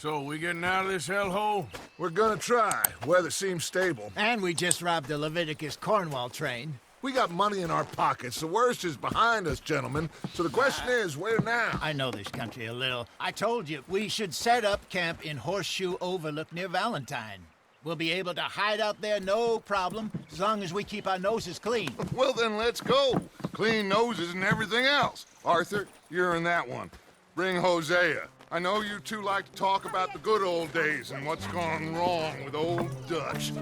So, we getting out of this hellhole? We're gonna try. Weather seems stable. And we just robbed the Leviticus Cornwall train. We got money in our pockets. The worst is behind us, gentlemen. So the question is, where now? I know this country a little. I told you, we should set up camp in Horseshoe Overlook near Valentine. We'll be able to hide out there, no problem, as long as we keep our noses clean. Well, then let's go. Clean noses and everything else. Arthur, you're in that one. Bring Hosea. I know you two like to talk about the good old days and what's gone wrong with old Dutch.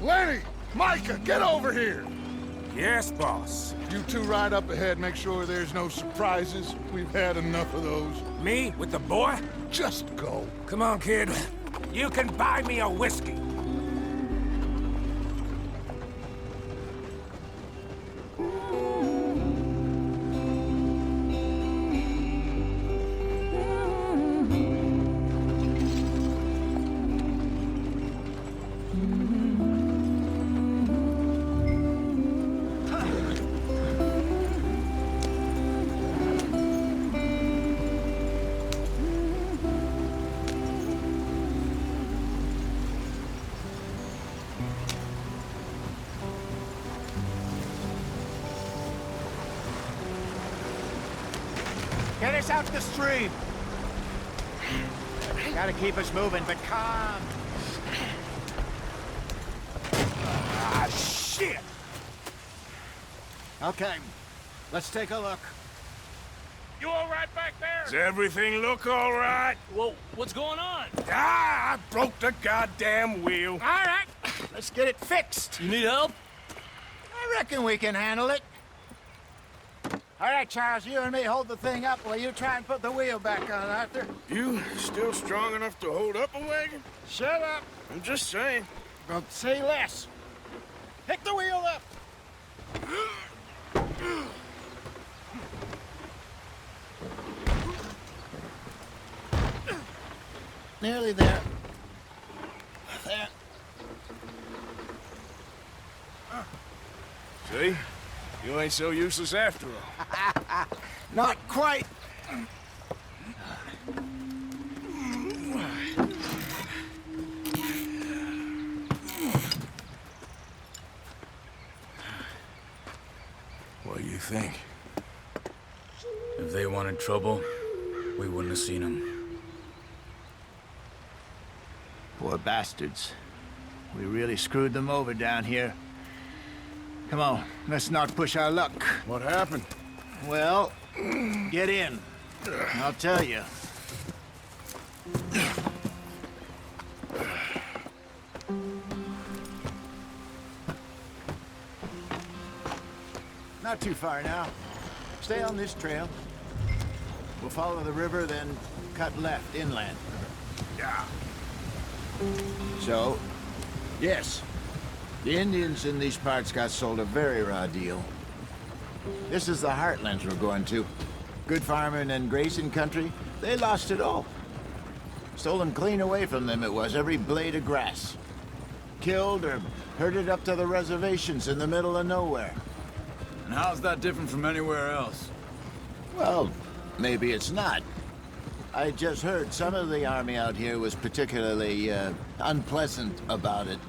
Lenny! Micah, get over here! Yes, boss. You two ride up ahead, make sure there's no surprises. We've had enough of those. Me with the boy? Just go. Come on, kid. You can buy me a whiskey. Get us out the stream. Gotta keep us moving, but calm. Ah, shit! Okay, let's take a look. You all right back there? Does everything look all right? Whoa, what's going on? Ah, I broke the goddamn wheel. All right, let's get it fixed. You need help? I reckon we can handle it. All right, Charles, you and me hold the thing up while you try and put the wheel back on, Arthur. You still strong enough to hold up a wagon? Shut up. I'm just saying. Don't say less. Pick the wheel up. Nearly there. There. See? You ain't so useless after all. Not quite. What do you think? If they wanted trouble, we wouldn't have seen them. Poor bastards. We really screwed them over down here. Come on, let's not push our luck. What happened? Well, get in. I'll tell you. Not too far now. Stay on this trail. We'll follow the river, then cut left inland. Yeah. So, yes, the Indians in these parts got sold a very raw deal. This is the heartlands we're going to. Good farming and grazing country, they lost it all. Stolen clean away from them it was, every blade of grass. Killed or herded up to the reservations in the middle of nowhere. And how's that different from anywhere else? Well, maybe it's not. I just heard some of the army out here was particularly, unpleasant about it.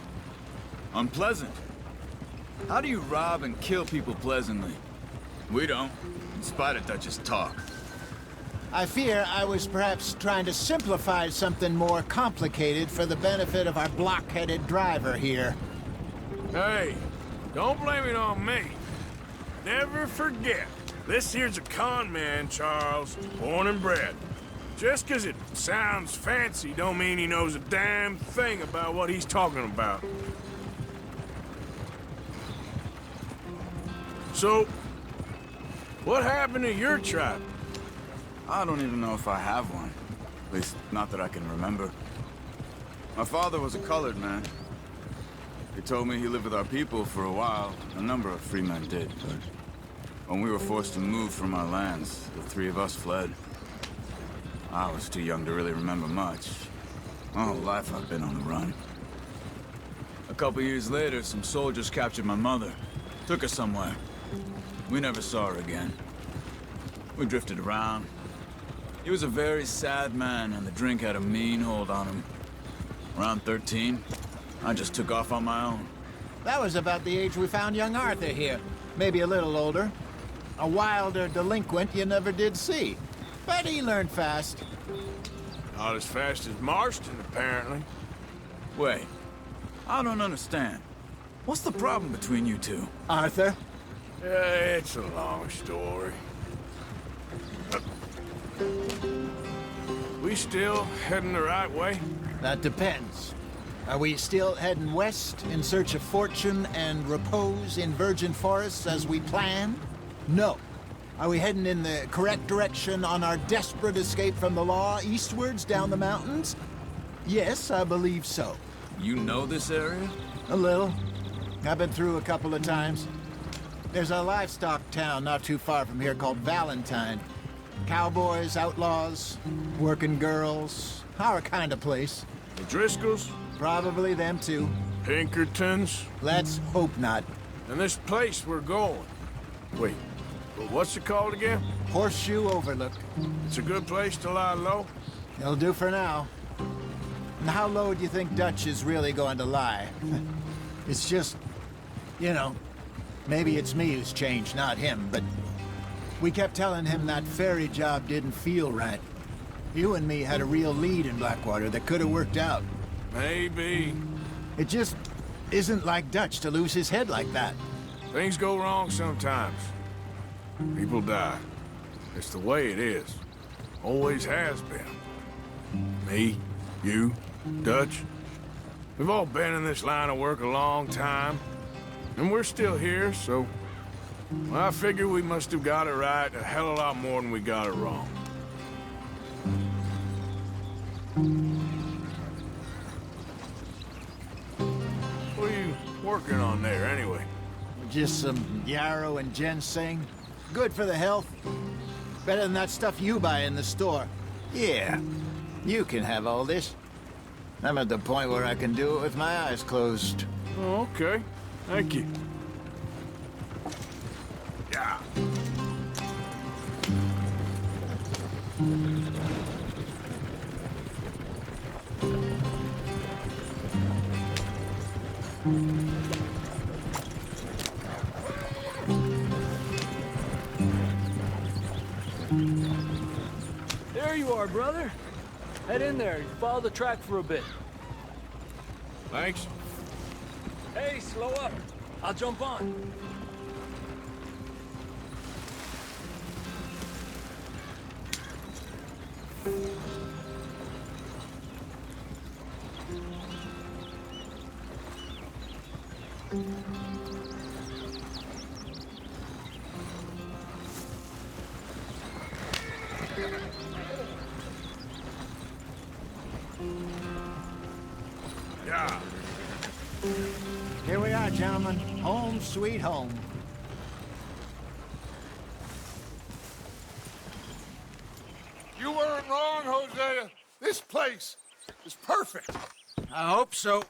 Unpleasant? How do you rob and kill people pleasantly? We don't. in spite of Dutch's talk. I fear I was perhaps trying to simplify something more complicated for the benefit of our blockheaded driver here. Hey, don't blame it on me. Never forget, this here's a con man, Charles, born and bred. Just 'cause it sounds fancy don't mean he knows a damn thing about what he's talking about. So, what happened to your tribe? I don't even know if I have one. At least, not that I can remember. My father was a colored man. He told me he lived with our people for a while. A number of free men did, but when we were forced to move from our lands, the three of us fled. I was too young to really remember much. My whole life I've been on the run. A couple years later, some soldiers captured my mother. Took her somewhere. We never saw her again. We drifted around. He was a very sad man, and the drink had a mean hold on him. Around 13, I just took off on my own. That was about the age we found young Arthur here. Maybe a little older. A wilder delinquent you never did see. But he learned fast. Not as fast as Marston, apparently. Wait, I don't understand. What's the problem between you two? Arthur? It's a long story. We still heading the right way? That depends. Are we still heading west in search of fortune and repose in virgin forests as we planned? No. Are we heading in the correct direction on our desperate escape from the law eastwards down the mountains? Yes, I believe so. You know this area? A little. I've been through a couple of times. There's a livestock town not too far from here called Valentine. Cowboys, outlaws, working girls, our kind of place. The Driscolls? Probably them too. Pinkertons? Let's hope not. And this place we're going. Wait, well, what's it called again? Horseshoe Overlook. It's a good place to lie low? It'll do for now. And how low do you think Dutch is really going to lie? It's just, you know, maybe it's me who's changed, not him, but we kept telling him that ferry job didn't feel right. You and me had a real lead in Blackwater that could have worked out. Maybe. It just isn't like Dutch to lose his head like that. Things go wrong sometimes. People die. It's the way it is. Always has been. Me, you, Dutch. We've all been in this line of work a long time. And we're still here, so... well, I figure we must have got it right a hell of a lot more than we got it wrong. What are you working on there, anyway? Just some yarrow and ginseng. Good for the health. Better than that stuff you buy in the store. Yeah, you can have all this. I'm at the point where I can do it with my eyes closed. Oh, okay. Thank you. Yeah. There you are, brother. Head in there. Follow the track for a bit. Thanks. Hey, slow up. I'll jump on. Yeah. Here we are, gentlemen. Home sweet home. You weren't wrong, Hosea. This place is perfect. I hope so.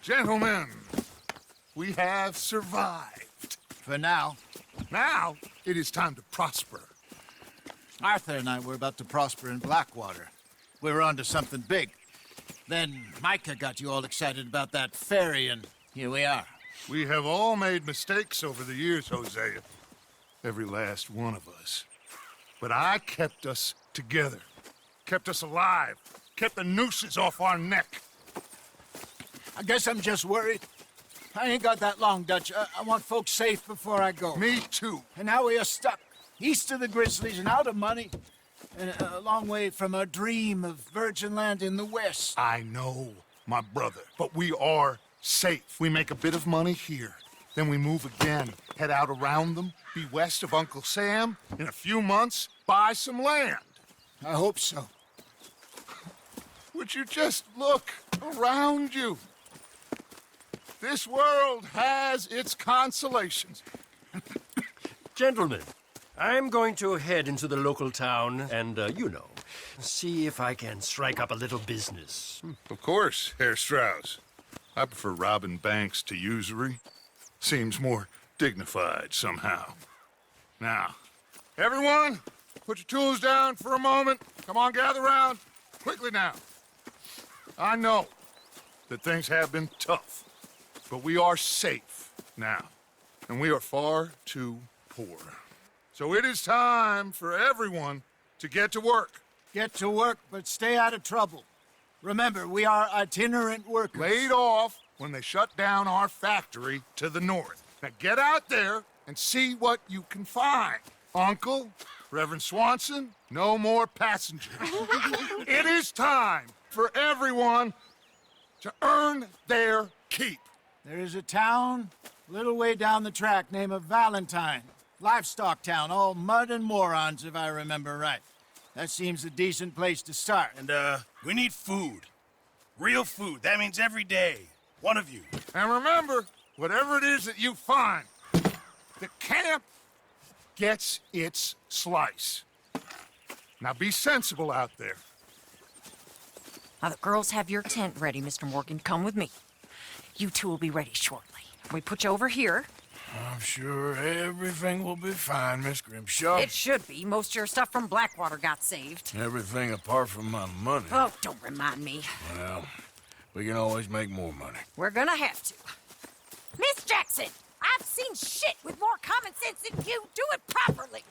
Gentlemen, we have survived. For now. Now, it is time to prosper. Arthur and I were about to prosper in Blackwater. We were onto something big. Then Micah got you all excited about that ferry, and here we are. We have all made mistakes over the years, Hosea. every last one of us. But I kept us together, kept us alive, kept the nooses off our neck. I guess I'm just worried. I ain't got that long, Dutch. I want folks safe before I go. Me too. And now we are stuck, east of the Grizzlies and out of money, and a long way from our dream of virgin land in the west. I know, my brother, but we are safe. We make a bit of money here, then we move again, head out around them, be west of Uncle Sam, in a few months, buy some land. I hope so. Would you just look around you? This world has its consolations. Gentlemen, I'm going to head into the local town and, see if I can strike up a little business. Of course, Herr Strauss. I prefer robbing banks to usury. Seems more dignified somehow. Now, everyone, put your tools down for a moment. Come on, gather round. Quickly now. I know that things have been tough, but we are safe now, and we are far too poor. So it is time for everyone to get to work. Get to work, but stay out of trouble. Remember, we are itinerant workers. Laid off when they shut down our factory to the north. Now get out there and see what you can find. Uncle, Reverend Swanson, no more passengers. It is time for everyone to earn their keep. There is a town a little way down the track named Valentine. Livestock town, all mud and morons, if I remember right. That seems a decent place to start. And, we need food. Real food. That means every day. One of you. And remember, whatever it is that you find, the camp gets its slice. Now be sensible out there. Now, the girls have your tent ready, Mr. Morgan. Come with me. You two will be ready shortly. We put you over here. I'm sure everything will be fine, Miss Grimshaw. It should be. Most of your stuff from Blackwater got saved. Everything apart from my money. Oh, don't remind me. Well, we can always make more money. We're gonna have to. Miss Jackson, I've seen shit with more common sense than you. Do it properly.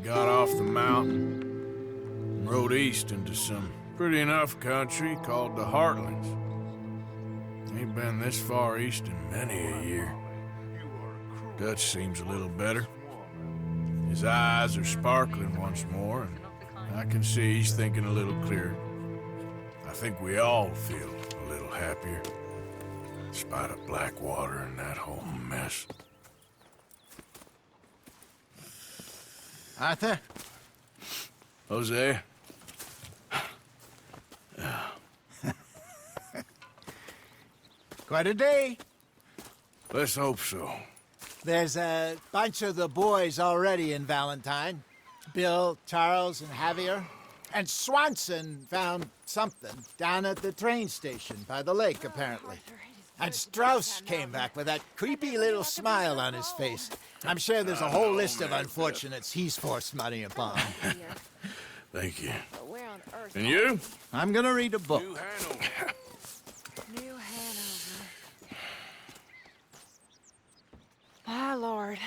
Got off the mountain and rode east into some pretty enough country called the Heartlands. Ain't been this far east in many a year. Dutch seems a little better. His eyes are sparkling once more, and I can see he's thinking a little clearer. I think we all feel a little happier, in spite of Blackwater and that whole mess. Arthur? Jose? Quite a day. Let's hope so. There's a bunch of the boys already in Valentine. Bill, Charles, and Javier. And Swanson found something down at the train station by the lake, apparently. And Strauss came back with that creepy little smile on his face. I'm sure there's a whole list of unfortunates he's forced money upon. Thank you. And you? I'm gonna read a book. New Hanover. New Hanover. My lord.